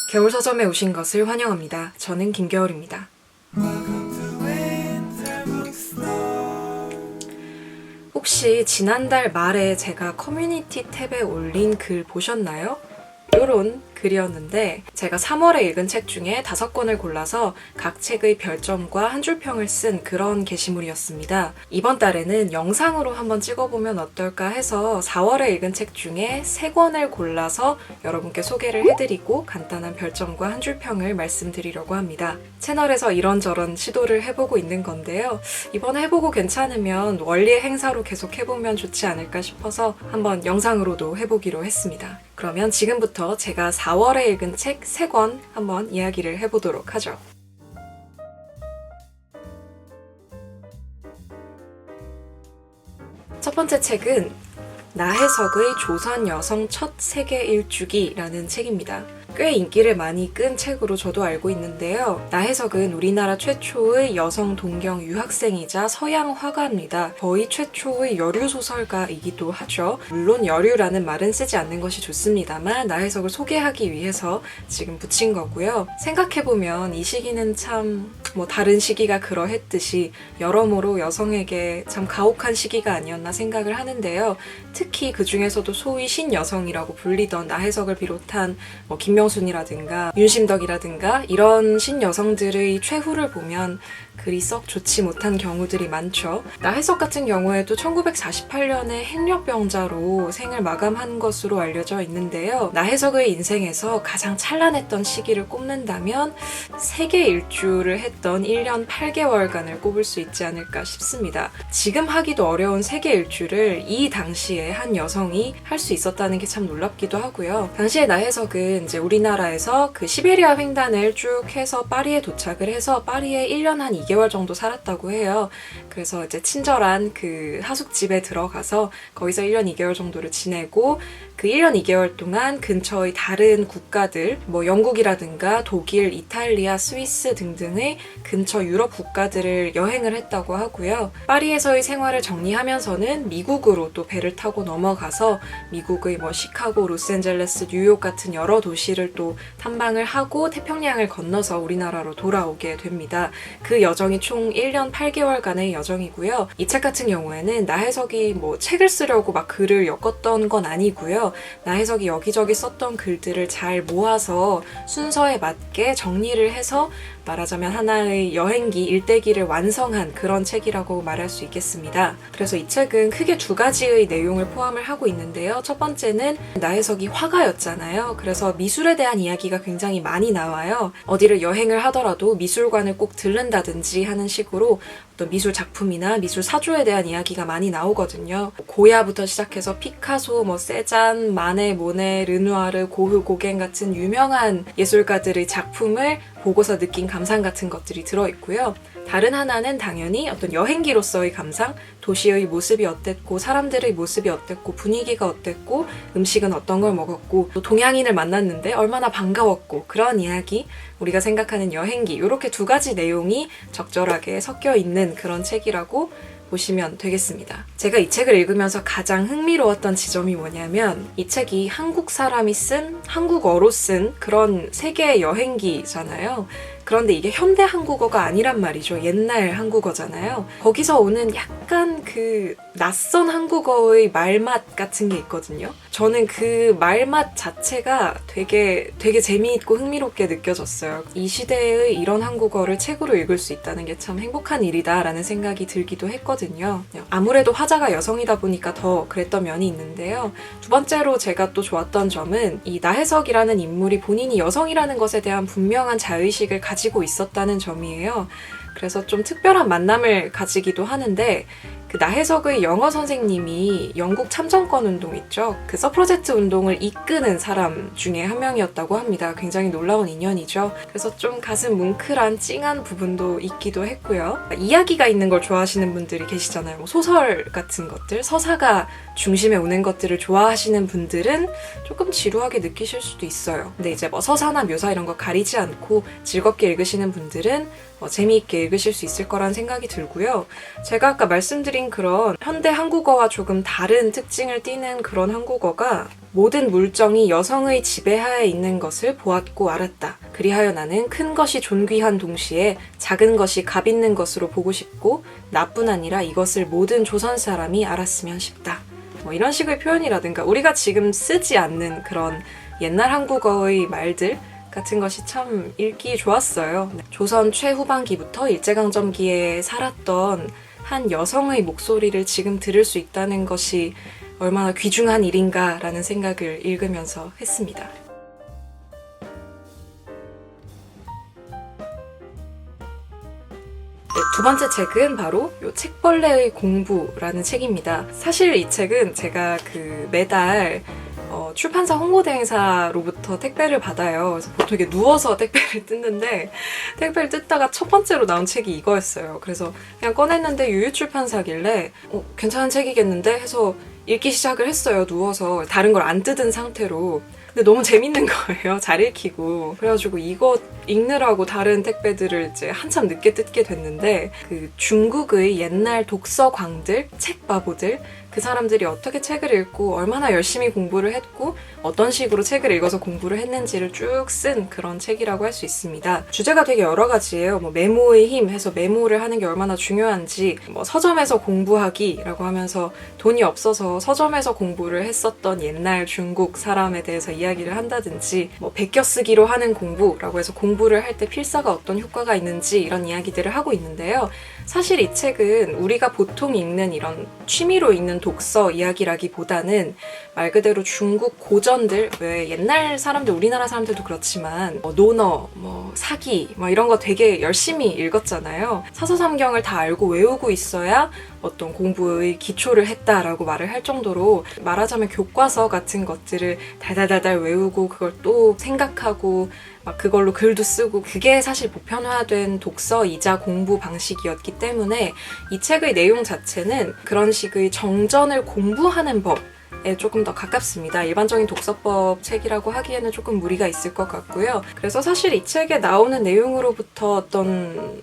겨울 서점에 오신 것을 환영합니다. 저는 김겨울입니다. 혹시 지난달 말에 제가 커뮤니티 탭에 올린 글 보셨나요? 요런 글이었는데 제가 3월에 읽은 책 중에 5권을 골라서 각 책의 별점과 한 줄 평을 쓴 그런 게시물이었습니다. 이번 달에는 영상으로 한번 찍어보면 어떨까 해서 4월에 읽은 책 중에 3권을 골라서 여러분께 소개를 해드리고 간단한 별점과 한 줄 평을 말씀드리려고 합니다. 채널에서 이런저런 시도를 해보고 있는 건데요. 이번에 해보고 괜찮으면 원리의 행사로 계속 해보면 좋지 않을까 싶어서 한번 영상으로도 해보기로 했습니다. 그러면 지금부터 제가 4월에 읽은 책 3권 한번 이야기를 해보도록 하죠. 첫 번째 책은 나혜석의 조선 여성 첫 세계 일주기라는 책입니다. 꽤 인기를 많이 끈 책으로 저도 알고 있는데요. 나혜석은 우리나라 최초의 여성 동경 유학생이자 서양 화가입니다. 거의 최초의 여류 소설가이기도 하죠. 물론 여류라는 말은 쓰지 않는 것이 좋습니다만 나혜석을 소개하기 위해서 지금 붙인 거고요. 생각해보면 이 시기는 참 다른 시기가 그러했듯이 여러모로 여성에게 참 가혹한 시기가 아니었나 생각을 하는데요. 특히 그 중에서도 소위 신여성이라고 불리던 나혜석을 비롯한 김명순이라든가 윤심덕이라든가 이런 신여성들의 최후를 보면 그리 썩 좋지 못한 경우들이 많죠. 나혜석 같은 경우에도 1948년에 행렬병자로 생을 마감한 것으로 알려져 있는데요. 나혜석의 인생에서 가장 찬란했던 시기를 꼽는다면 세계 일주를 했던 1년 8개월간을 꼽을 수 있지 않을까 싶습니다. 지금 하기도 어려운 세계 일주를 이 당시에 한 여성이 할 수 있었다는 게 참 놀랍기도 하고요. 당시에 나혜석은 이제 우리나라에서 그 시베리아 횡단을 쭉 해서 파리에 도착을 해서 파리에 1년 한 2개월 정도 살았다고 해요. 그래서 이제 친절한 그 하숙집에 들어가서 거기서 1년 2개월 정도를 지내고 그 1년 2개월 동안 근처의 다른 국가들, 영국이라든가 독일, 이탈리아, 스위스 등등의 근처 유럽 국가들을 여행을 했다고 하고요. 파리에서의 생활을 정리하면서는 미국으로 또 배를 타고 넘어가서 미국의 시카고, 로스앤젤레스, 뉴욕 같은 여러 도시를 또 탐방을 하고 태평양을 건너서 우리나라로 돌아오게 됩니다. 그 여정이 총 1년 8개월간의 여정이고요. 이 책 같은 경우에는 나혜석이 책을 쓰려고 막 글을 엮었던 건 아니고요. 나혜석이 여기저기 썼던 글들을 잘 모아서 순서에 맞게 정리를 해서 말하자면 하나의 여행기, 일대기를 완성한 그런 책이라고 말할 수 있겠습니다. 그래서 이 책은 크게 2가지의 내용을 포함을 하고 있는데요. 첫 번째는 나혜석이 화가였잖아요. 그래서 미술에 대한 이야기가 굉장히 많이 나와요. 어디를 여행을 하더라도 미술관을 꼭 들른다든지 하는 식으로 어떤 미술 작품이나 미술 사조에 대한 이야기가 많이 나오거든요. 고야부터 시작해서 피카소, 세잔, 마네, 모네, 르누아르, 고흐, 고갱 같은 유명한 예술가들의 작품을 보고서 느낀 감상 같은 것들이 들어있고요. 다른 하나는 당연히 어떤 여행기로서의 감상, 도시의 모습이 어땠고 사람들의 모습이 어땠고 분위기가 어땠고 음식은 어떤 걸 먹었고 또 동양인을 만났는데 얼마나 반가웠고 그런 이야기, 우리가 생각하는 여행기, 이렇게 2가지 내용이 적절하게 섞여 있는 그런 책이라고 보시면 되겠습니다. 제가 이 책을 읽으면서 가장 흥미로웠던 지점이 뭐냐면 이 책이 한국 사람이 쓴, 한국어로 쓴 그런 세계 여행기잖아요. 그런데 이게 현대 한국어가 아니란 말이죠. 옛날 한국어잖아요. 거기서 오는 약간 그 낯선 한국어의 말맛 같은 게 있거든요. 저는 그 말맛 자체가 되게 재미있고 흥미롭게 느껴졌어요. 이 시대의 이런 한국어를 책으로 읽을 수 있다는 게 참 행복한 일이다라는 생각이 들기도 했거든요. 아무래도 화자가 여성이다 보니까 더 그랬던 면이 있는데요. 2번째로 제가 또 좋았던 점은 이 나혜석이라는 인물이 본인이 여성이라는 것에 대한 분명한 자의식을 가지고 있었다는 점이에요. 그래서 좀 특별한 만남을 가지기도 하는데 그 나혜석의 영어 선생님이 영국 참정권 운동 있죠. 그 서프러제트 운동을 이끄는 사람 중에 한 명이었다고 합니다. 굉장히 놀라운 인연이죠. 그래서 좀 가슴 뭉클한 찡한 부분도 있기도 했고요. 이야기가 있는 걸 좋아하시는 분들이 계시잖아요. 소설 같은 것들, 서사가 중심에 오는 것들을 좋아하시는 분들은 조금 지루하게 느끼실 수도 있어요. 근데 이제 서사나 묘사 이런 거 가리지 않고 즐겁게 읽으시는 분들은 재미있게 읽으실 수 있을 거란 생각이 들고요. 제가 아까 말씀드린 말씀드린 그런 현대 한국어와 조금 다른 특징을 띠는 그런 한국어가 모든 물정이 여성의 지배하에 있는 것을 보았고 알았다. 그리하여 나는 큰 것이 존귀한 동시에 작은 것이 값 있는 것으로 보고 싶고 나뿐 아니라 이것을 모든 조선 사람이 알았으면 싶다. 뭐 이런 식의 표현이라든가 우리가 지금 쓰지 않는 그런 옛날 한국어의 말들 같은 것이 참 읽기 좋았어요. 조선 최후반기부터 일제강점기에 살았던 한 여성의 목소리를 지금 들을 수 있다는 것이 얼마나 귀중한 일인가라는 생각을 읽으면서 했습니다. 네, 두 번째 책은 바로 요 책벌레의 공부라는 책입니다. 사실 이 책은 제가 매달 출판사 홍보대행사로부터 택배를 받아요. 그래서 보통 이렇게 누워서 택배를 뜯는데 택배를 뜯다가 첫 번째로 나온 책이 이거였어요. 그래서 그냥 꺼냈는데 유유출판사길래 괜찮은 책이겠는데 해서 읽기 시작을 했어요. 누워서 다른 걸 안 뜯은 상태로. 근데 너무 재밌는 거예요. 잘 읽히고. 그래가지고 이거 읽느라고 다른 택배들을 이제 한참 늦게 뜯게 됐는데 중국의 옛날 독서광들, 책바보들 그 사람들이 어떻게 책을 읽고 얼마나 열심히 공부를 했고 어떤 식으로 책을 읽어서 공부를 했는지를 쭉 쓴 그런 책이라고 할 수 있습니다. 주제가 되게 여러 가지예요. 메모의 힘 해서 메모를 하는 게 얼마나 중요한지 서점에서 공부하기라고 하면서 돈이 없어서 서점에서 공부를 했었던 옛날 중국 사람에 대해서 이야기를 한다든지 베껴쓰기로 하는 공부라고 해서 공부를 할 때 필사가 어떤 효과가 있는지 이런 이야기들을 하고 있는데요. 사실 이 책은 우리가 보통 읽는 이런 취미로 읽는 독서 이야기라기보다는 말 그대로 중국 고전들, 왜 옛날 사람들, 우리나라 사람들도 그렇지만 논어, 사기 이런 거 되게 열심히 읽었잖아요. 사서삼경을 다 알고 외우고 있어야 어떤 공부의 기초를 했다라고 말을 할 정도로 말하자면 교과서 같은 것들을 달달달달 외우고 그걸 또 생각하고 그걸로 글도 쓰고 그게 사실 보편화된 독서이자 공부 방식이었기 때문에 이 책의 내용 자체는 그런 식의 정전을 공부하는 법에 조금 더 가깝습니다. 일반적인 독서법 책이라고 하기에는 조금 무리가 있을 것 같고요. 그래서 사실 이 책에 나오는 내용으로부터 어떤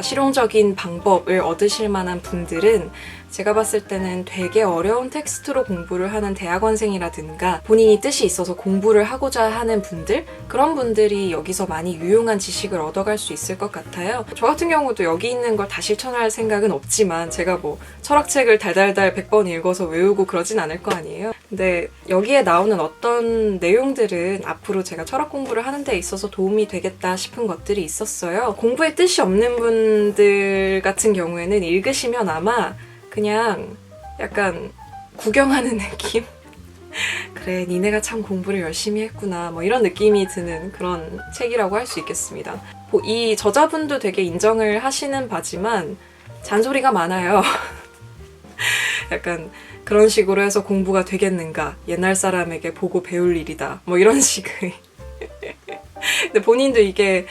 실용적인 방법을 얻으실 만한 분들은 제가 봤을 때는 되게 어려운 텍스트로 공부를 하는 대학원생이라든가 본인이 뜻이 있어서 공부를 하고자 하는 분들, 그런 분들이 여기서 많이 유용한 지식을 얻어갈 수 있을 것 같아요. 저 같은 경우도 여기 있는 걸 다 실천할 생각은 없지만 제가 철학책을 달달달 100번 읽어서 외우고 그러진 않을 거 아니에요. 근데 여기에 나오는 어떤 내용들은 앞으로 제가 철학 공부를 하는 데 있어서 도움이 되겠다 싶은 것들이 있었어요. 공부에 뜻이 없는 분들 같은 경우에는 읽으시면 아마 그냥 약간 구경하는 느낌? 그래, 니네가 참 공부를 열심히 했구나 이런 느낌이 드는 그런 책이라고 할 수 있겠습니다. 이 저자분도 되게 인정을 하시는 바지만 잔소리가 많아요. 약간 그런 식으로 해서 공부가 되겠는가, 옛날 사람에게 보고 배울 일이다 이런 식의 근데 본인도 이게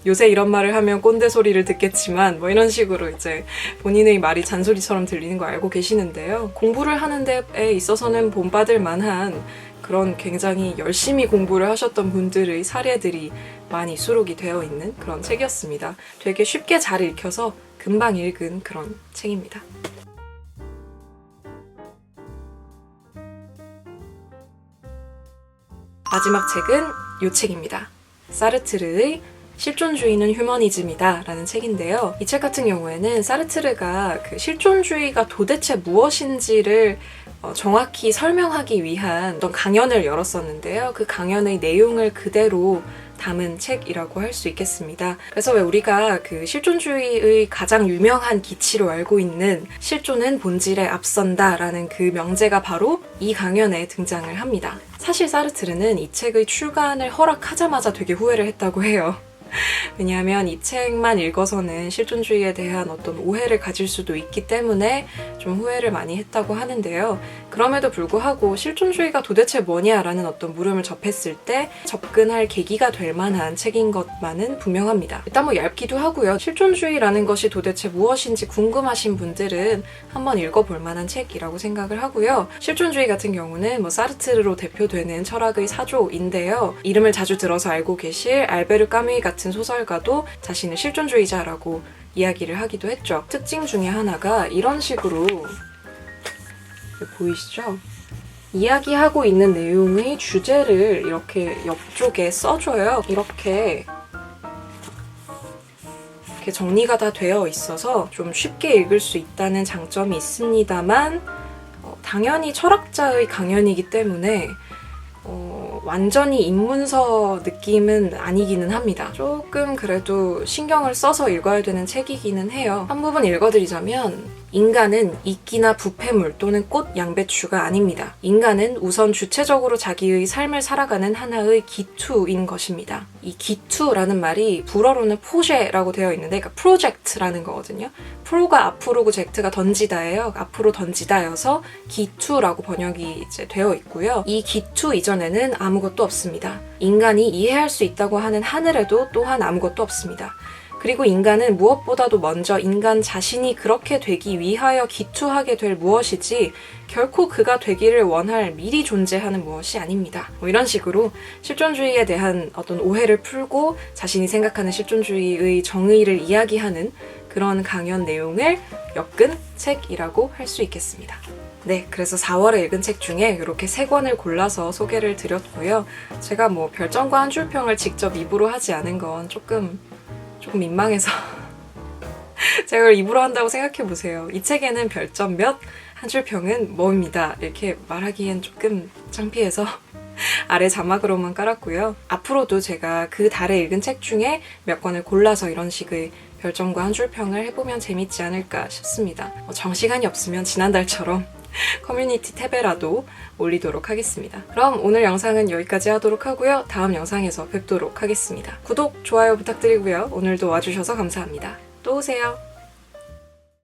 요새 이런 말을 하면 꼰대 소리를 듣겠지만 이런 식으로 이제 본인의 말이 잔소리처럼 들리는 거 알고 계시는데요. 공부를 하는 데에 있어서는 본받을 만한 그런 굉장히 열심히 공부를 하셨던 분들의 사례들이 많이 수록이 되어 있는 그런 책이었습니다. 되게 쉽게 잘 읽혀서 금방 읽은 그런 책입니다. 마지막 책은 이 책입니다. 사르트르의 실존주의는 휴머니즘이다 라는 책인데요. 이 책 같은 경우에는 사르트르가 실존주의가 도대체 무엇인지를 정확히 설명하기 위한 어떤 강연을 열었었는데요. 그 강연의 내용을 그대로 담은 책이라고 할 수 있겠습니다. 그래서 왜 우리가 실존주의의 가장 유명한 기치로 알고 있는 실존은 본질에 앞선다 라는 그 명제가 바로 이 강연에 등장을 합니다. 사실 사르트르는 이 책의 출간을 허락하자마자 되게 후회를 했다고 해요. 왜냐하면 이 책만 읽어서는 실존주의에 대한 어떤 오해를 가질 수도 있기 때문에 좀 후회를 많이 했다고 하는데요. 그럼에도 불구하고 실존주의가 도대체 뭐냐라는 어떤 물음을 접했을 때 접근할 계기가 될 만한 책인 것만은 분명합니다. 일단 얇기도 하고요. 실존주의라는 것이 도대체 무엇인지 궁금하신 분들은 한번 읽어볼 만한 책이라고 생각을 하고요. 실존주의 같은 경우는 사르트르로 대표되는 철학의 사조인데요. 이름을 자주 들어서 알고 계실 알베르 까뮈 같은 소설가도 자신을 실존주의자라고 이야기를 하기도 했죠. 특징 중에 하나가 이런 식으로 보이시죠? 이야기하고 있는 내용의 주제를 이렇게 옆쪽에 써줘요. 이렇게 정리가 다 되어 있어서 좀 쉽게 읽을 수 있다는 장점이 있습니다만 당연히 철학자의 강연이기 때문에 완전히 입문서 느낌은 아니기는 합니다. 조금 그래도 신경을 써서 읽어야 되는 책이기는 해요. 한 부분 읽어드리자면 인간은 이끼나 부패물 또는 꽃, 양배추가 아닙니다. 인간은 우선 주체적으로 자기의 삶을 살아가는 하나의 기투인 것입니다. 이 기투라는 말이 불어로는 포제라고 되어 있는데 그러니까 프로젝트라는 거거든요. 프로가 앞으로고 젝트가 던지다예요. 앞으로 던지다여서 기투라고 번역이 이제 되어 있고요. 이 기투 이전에는 아무것도 없습니다. 인간이 이해할 수 있다고 하는 하늘에도 또한 아무것도 없습니다. 그리고 인간은 무엇보다도 먼저 인간 자신이 그렇게 되기 위하여 기투하게 될 무엇이지 결코 그가 되기를 원할 미리 존재하는 무엇이 아닙니다. 이런 식으로 실존주의에 대한 어떤 오해를 풀고 자신이 생각하는 실존주의의 정의를 이야기하는 그런 강연 내용을 엮은 책이라고 할 수 있겠습니다. 네, 그래서 4월에 읽은 책 중에 이렇게 3권을 골라서 소개를 드렸고요. 제가 별점과 한 줄평을 직접 입으로 하지 않은 건 조금 민망해서 제가 이걸 입으로 한다고 생각해보세요. 이 책에는 별점 몇, 한 줄평은 뭐입니다. 이렇게 말하기엔 조금 창피해서 아래 자막으로만 깔았고요. 앞으로도 제가 그 달에 읽은 책 중에 몇 권을 골라서 이런 식의 별점과 한 줄평을 해보면 재밌지 않을까 싶습니다. 정시간이 없으면 지난달처럼 커뮤니티 탭에라도 올리도록 하겠습니다. 그럼 오늘 영상은 여기까지 하도록 하고요. 다음 영상에서 뵙도록 하겠습니다. 구독, 좋아요 부탁드리고요. 오늘도 와주셔서 감사합니다. 또 오세요.